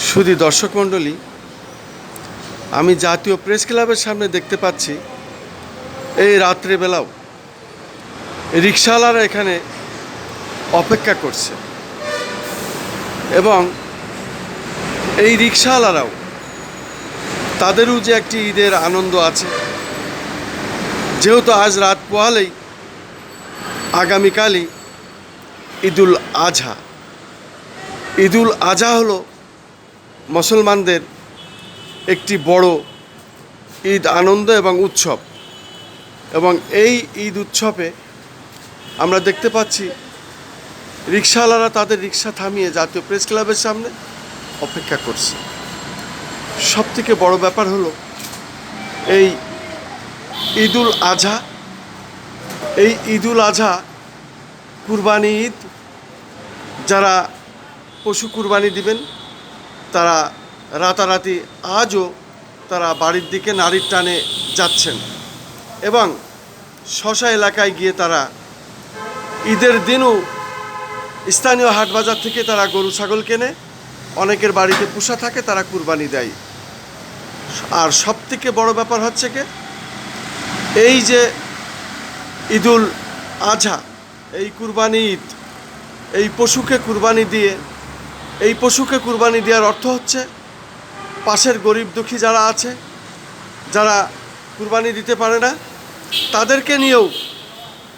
শুধু দর্শক মণ্ডলী, আমি জাতীয় প্রেস ক্লাবের সামনে দেখতে পাচ্ছি এই রাত্রেবেলাও রিকশাওয়ালারা এখানে অপেক্ষা করছে এবং এই রিকশাওয়ালারাও তাদেরও যে একটি ঈদের আনন্দ আছে, যেহেতু আজ রাত পোহালেই আগামীকালই ঈদুল আজহা। ঈদুল আজহা হলো মুসলমানদের একটি বড় ঈদ আনন্দ এবং উৎসব, এবং এই ঈদ উৎসবে আমরা দেখতে পাচ্ছি রিকশাওয়ালারা তাদের রিকশা থামিয়ে জাতীয় প্রেস ক্লাবের সামনে অপেক্ষা করছে। সবথেকে বড় ব্যাপার হলো এই ঈদুল আজহা। এই ঈদুল আজহা কুরবানি ঈদ। যারা পশু কুরবানি দিবেন তারা রাতারাতি আজও তারা বাড়ির দিকে নারীর টানে যাচ্ছেন এবং শশা এলাকায় গিয়ে তারা ঈদের দিনও স্থানীয় হাটবাজার থেকে তারা গরু ছাগল কেনে। অনেকের বাড়িতে পোষা থাকে, তারা কুরবানি দেয়। আর সবথেকে বড় ব্যাপার হচ্ছে কি, এই যে ঈদুল আজহা, এই কুরবানি ঈদ, এই পশুকে কুরবানি দিয়ে, এই পশুকে কুরবানি দেওয়ার অর্থ হচ্ছে পাশের গরিব দুঃখী যারা আছে, যারা কুরবানি দিতে পারে না, তাদেরকে নিয়েও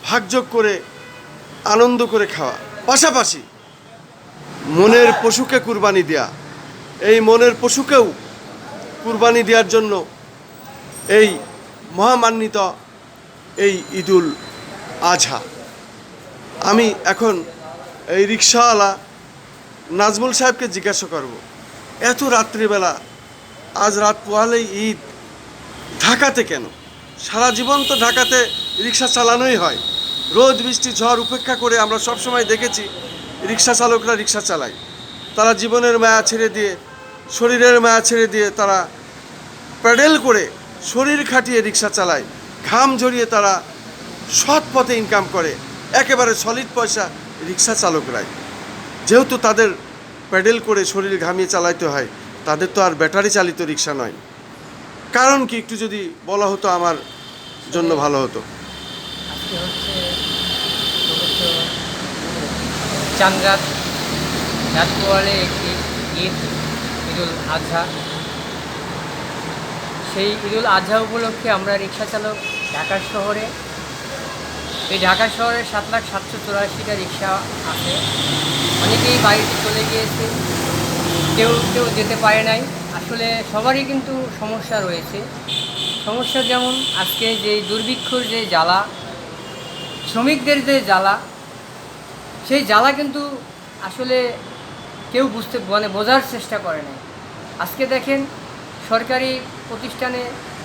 ভাগযোগ করে আনন্দ করে খাওয়া, পাশাপাশি মনের পশুকে কুরবানি দেয়া। এই মনের পশুকেও কুরবানি দেওয়ার জন্য এই মহামান্বিত এই ঈদুল আজহা। আমি এখন এই রিকশাওয়ালা নাজমুল সাহেবকে জিজ্ঞাসা করব, এত রাত্রিবেলা, আজ রাত পোহালেই ঈদ, ঢাকাতে কেন? সারা জীবন তো ঢাকাতে রিকশা চালানোই হয়, রোদ বৃষ্টি ঝড় উপেক্ষা করে আমরা সবসময় দেখেছি রিকশা চালকরা রিকশা চালায়। তারা জীবনের মায়া ছেড়ে দিয়ে, শরীরের মায়া ছেড়ে দিয়ে তারা প্যাডেল করে শরীর খাটিয়ে রিকশা চালায়, ঘাম ঝরিয়ে তারা সৎ পথে ইনকাম করে, একেবারে সলিড পয়সা রিকশা চালকরাই। যেহেতু তাদের প্যাডেল করে শরীর ঘামিয়ে চালাইতে হয়, তাদের তো আর ব্যাটারি চালিত রিকশা নয়। কারণ কি একটু যদি বলা হতো আমার জন্য ভালো হতো। আজকে হচ্ছে চাঁদ রাত পোহালে একটি ঈদ, ঈদুল আজহা। সেই ঈদুল আজহা উপলক্ষে আমরা রিক্সা চালক ঢাকা শহরে, এই ঢাকা শহরে 7,784টা রিক্সা আছে। অনেকেই বাড়িতে চলে গিয়েছে, কেউ কেউ যেতে পারে নাই। আসলে সবারই কিন্তু সমস্যা রয়েছে। সমস্যা যেমন আজকে যে দুর্ভিক্ষর যে জ্বালা, শ্রমিকদের যে জ্বালা, সেই জ্বালা কিন্তু আসলে কেউ বোঝার চেষ্টা করে না। আজকে দেখেন সরকারি প্রতিষ্ঠানে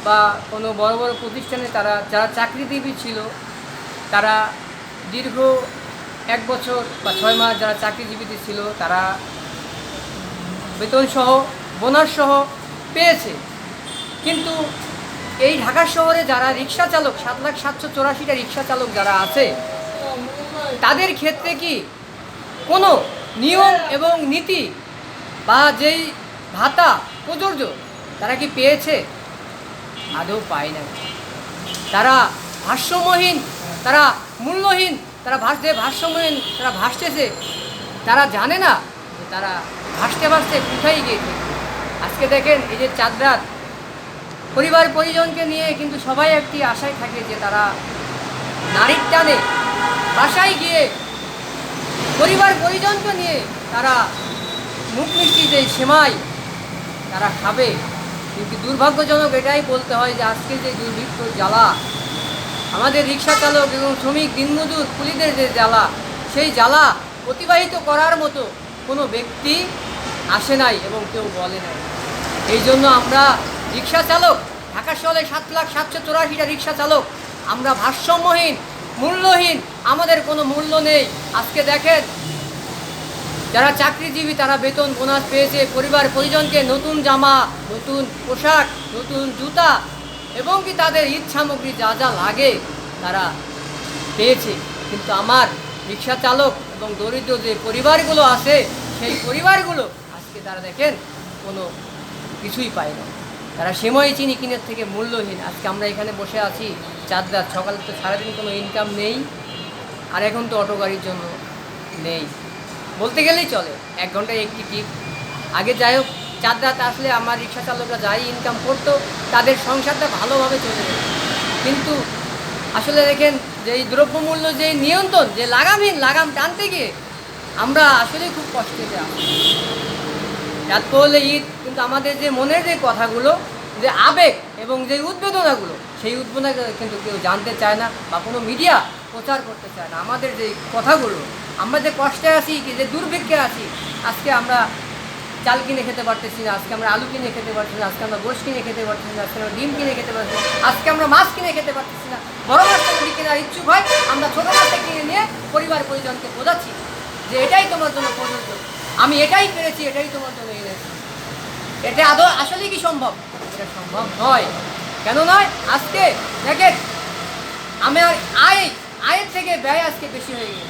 বা কোনো বড় বড় প্রতিষ্ঠানে যারা চাকরিজীবী ছিল, তারা দীর্ঘ 1 বছর বা 6 মাস যারা চাকরিজীবীতে ছিল, তারা বেতনসহ বোনাসসহ পেয়েছে। কিন্তু এই ঢাকা শহরে যারা রিক্সা চালক, 7,784টা রিক্সা চালক যারা আছে, তাদের ক্ষেত্রে কি কোনো নিয়ম এবং নীতি বা যেই ভাতা প্রযোজ্য, তারা কি পেয়েছে? আদৌ পায় না। তারা ভারসাম্যহীন, তারা মূল্যহীন, তারা ভারসাম্যহীন, তারা ভাসতেছে, তারা জানে না যে তারা ভাসতে ভাসতে কোথায় গিয়েছে। আজকে দেখেন এই যে চাঁদ রাত, পরিবার পরিজনকে নিয়ে কিন্তু সবাই একটি আশায় থাকে যে তারা নারীর টানে বাসায় গিয়ে পরিবার পরিজনকে নিয়ে তারা মুখ মিষ্টি যে সেমাই তারা খাবে। কিন্তু দুর্ভাগ্যজনক এটাই বলতে হয় যে আজকে যে দুর্ভিক্ষ জ্বালা, আমাদের রিক্সা চালক এবং শ্রমিক দিনমজুর কুলিদের যে জ্বালা, সেই জ্বালা অতিবাহিত করার মতো কোনো ব্যক্তি আসে নাই এবং কেউ বলে নাই। এই জন্য আমরা রিক্সা চালক, ঢাকা শহরে 7,784টা রিক্সা চালক, আমরা ভারসাম্যহীন, মূল্যহীন, আমাদের কোনো মূল্য নেই। আজকে দেখেন যারা চাকরিজীবী তারা বেতন বোনাস পেয়েছে, পরিবার পরিজনকে নতুন জামা, নতুন পোশাক, নতুন জুতা এবং কি তাদের ঈদ সামগ্রী যা যা লাগে তারা পেয়েছে। কিন্তু আমার রিক্সা চালক এবং দরিদ্র যে পরিবারগুলো আছে, সেই পরিবারগুলো আজকে তারা দেখেন কোনো কিছুই পায় না। তারা সেময় চিনি কিনের থেকে মূল্যহীন। আজকে আমরা এখানে বসে আছি চাঁদ রাত, সকালে তো সারাদিন কোনো ইনকাম নেই, আর এখন তো অটো গাড়ির জন্য নেই বলতে গেলেই চলে। 1 ঘন্টায় একটি টিপ। আগে যাই হোক, চাঁদ রাত আসলে আমার রিক্সা চালকরা যাই ইনকাম করতো তাদের সংসারটা ভালোভাবে চলে যেত। কিন্তু আসলে দেখেন যে এই দ্রব্যমূল্য যে নিয়ন্ত্রণ, যে লাগামহীন লাগাম টানতে গিয়ে আমরা আসলে খুব কষ্টে যাই। রাত পড়লে ঈদ, কিন্তু আমাদের যে মনের যে কথাগুলো, যে আবেগ এবং যে উদ্বেদনাগুলো, সেই উদ্বেদনা কিন্তু কেউ জানতে চায় না বা কোনো মিডিয়া প্রচার করতে চায় না। আমাদের যে কথাগুলো, আমরা যে কষ্টে আছি, কি যে দুর্ভিক্ষে আছি, আজকে আমরা চাল কিনে খেতে পারতেছি না, আজকে আমরা আলু কিনে খেতে পারছি না, আজকে আমরা গোশ কিনে খেতে পারতেছি না, আজকে আমরা ডিম কিনে খেতে পারছি না, আজকে আমরা মাছ কিনে খেতে পারতেছি না। বড় মাছটা যদি কেনার ইচ্ছুক হয়, আমরা ছোটো মাছটা কিনে নিয়ে পরিবার পরিজনকে বোঝাচ্ছি যে এটাই তোমার জন্য প্রযোজ্য, আমি এটাই পেরেছি, এটাই তোমার জন্য এনেছি। এটা আদৌ আসলে কি সম্ভব? এটা সম্ভব নয়। কেন নয়? আজকে দেখেন, আমার আয়ের থেকে ব্যয় আজকে বেশি হয়ে গেছে।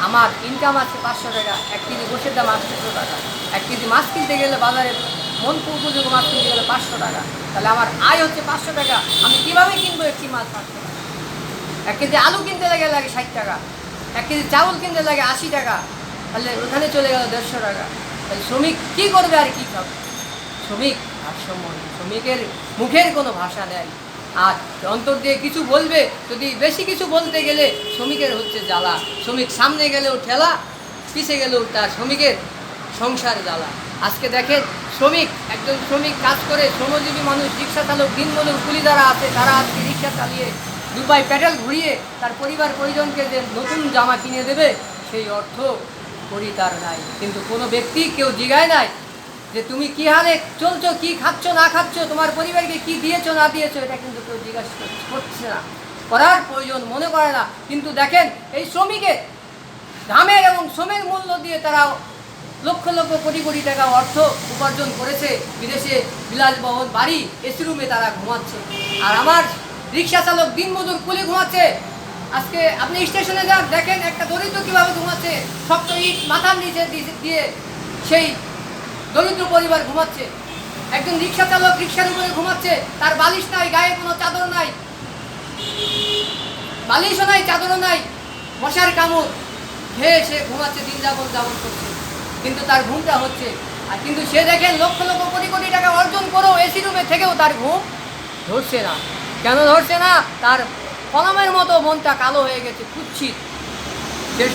আমার ইনকাম আছে 500 টাকা, 1 কেজি গোশের দাম 800 টাকা, 1 কেজি মাছ কিনতে গেলে বাজারে মন উপযোগী মাছ কিনতে গেলে 500 টাকা। তাহলে আমার আয় হচ্ছে 500 টাকা, আমি কীভাবে কিনবো একটি মাছ 500 টাকা? 1 কেজি আলু কিনতে লাগে 60 টাকা, 1 কেজি চাউল কিনতে লাগে 80 টাকা, তাহলে ওখানে চলে গেল 150 টাকা। তাহলে শ্রমিক কী করবে আর কী খাবে? শ্রমিক ভারসাম্যহীন, শ্রমিকের মুখের কোনো ভাষা নেই। আর অন্তর দিয়ে কিছু বলবে, যদি বেশি কিছু বলতে গেলে শ্রমিকের হচ্ছে জ্বালা। শ্রমিক সামনে গেলেও ঠেলা, পিছিয়ে গেলেও তার শ্রমিকের সংসার জ্বালা। আজকে দেখেন, একজন শ্রমিক কাজ করে, শ্রমজীবী মানুষ, রিক্সা চালক, দিনমজুর, কুলি যারা আছে, তারা আজকে রিক্সা চালিয়ে 2 পায়ে পেডেল ঘুরিয়ে তার পরিবার পরিজনকে যে নতুন জামা কিনে দেবে, সেই অর্থ করি তার নাই। কিন্তু কোনো ব্যক্তি কেউ জিগায় নাই যে তুমি কী হারে চলছো, কী খাচ্ছ না খাচ্ছ, তোমার পরিবারকে কী দিয়েছো না দিয়েছো, এটা কিন্তু কেউ জিজ্ঞাসা করছে না, করার প্রয়োজন মনে করে না। কিন্তু দেখেন, এই শ্রমিকের ঘামের এবং শ্রমের মূল্য দিয়ে তারা লক্ষ লক্ষ কোটি কোটি টাকা অর্থ উপার্জন করেছে, বিদেশে বিলাসবহুল বাড়ি, এসি রুমে তারা ঘুমাচ্ছে। আর আমার রিক্সা চালক, দিনমজুর, কুলি ঘুমাচ্ছে। আজকে আপনি স্টেশনে যান, দেখেন একটা দরিদ্র কীভাবে ঘুমাচ্ছে, শক্ত ইট মাথার নিচে দিয়ে সেই দরিদ্র পরিবার ঘুমাচ্ছে। একজন রিক্সা চালক রিক্সার উপরে ঘুমাচ্ছে, তার বালিশ নাই, গায়ে কোনো চাদর নাই, বালিশও নাই, চাদরও নাই, মশার কামড় খেয়ে সে ঘুমাচ্ছে, দিন যাপন করছে, কিন্তু তার ঘুমটা হচ্ছে। আর কিন্তু সে দেখেন লক্ষ লক্ষ কোটি কোটি টাকা অর্জন করেও এসি রুমে থেকেও তার ঘুম ধরছে না। কেন ধরছে না? তার কলমের মতো মনটা কালো হয়ে গেছে, কুৎসিত। সে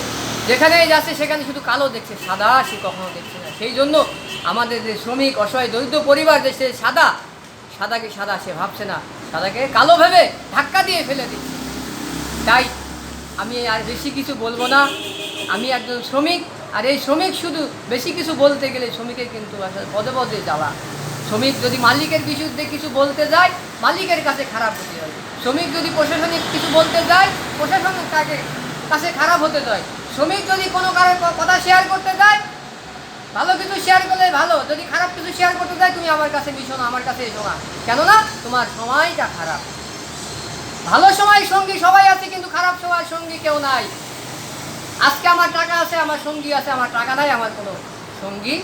যেখানেই যাচ্ছে সেখানে শুধু কালো দেখছে, সাদা সে কখনো দেখছে না। সেই জন্য আমাদের যে শ্রমিক, অসহায়, দরিদ্র পরিবার, যে সে সাদাকে সাদা সে ভাবছে না, সাদাকে কালো ভেবে ধাক্কা দিয়ে ফেলে দিচ্ছে। তাই আমি আর বেশি কিছু বলবো না। আমি একজন শ্রমিক, আর এই শ্রমিক শুধু বেশি কিছু বলতে গেলে শ্রমিকের কিন্তু আসলে পদে পদে যাওয়া। শ্রমিক যদি মালিকের বিরুদ্ধে কিছু বলতে যায়, মালিকের কাছে খারাপ হতে হয়। শ্রমিক যদি প্রশাসনিক কিছু বলতে যায়, প্রশাসনের কাছে খারাপ হতে যায়। শ্রমিক যদি কোনো কারোর কথা শেয়ার করতে যায়, ভালো কিছু শেয়ার করলে ভালো, যদি খারাপ কিছু শেয়ার করতে যায়, তুমি আমার কাছে মিশো না, আমার কাছে এসো না। কেননা তোমার সময়টা খারাপ। ভালো সময় সঙ্গী সবাই আছে, কিন্তু খারাপ সময় সঙ্গী কেউ নাই। আজকে আমার টাকা আছে, আমার সঙ্গী আছে, আমার টাকা নাই, আমার কোনো সঙ্গী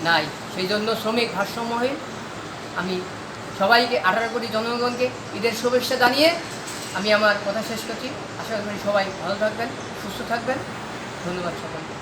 নাই। সেই জন্য শ্রমিক ভারসাম্যহীন। আমি সবাইকে, 18 কোটি জনগণকে ঈদের শুভেচ্ছা জানিয়ে আমি আমার কথা শেষ করছি। আশা করি সবাই ভালো থাকবেন, সুস্থ থাকবেন। ধন্যবাদ সকলকে।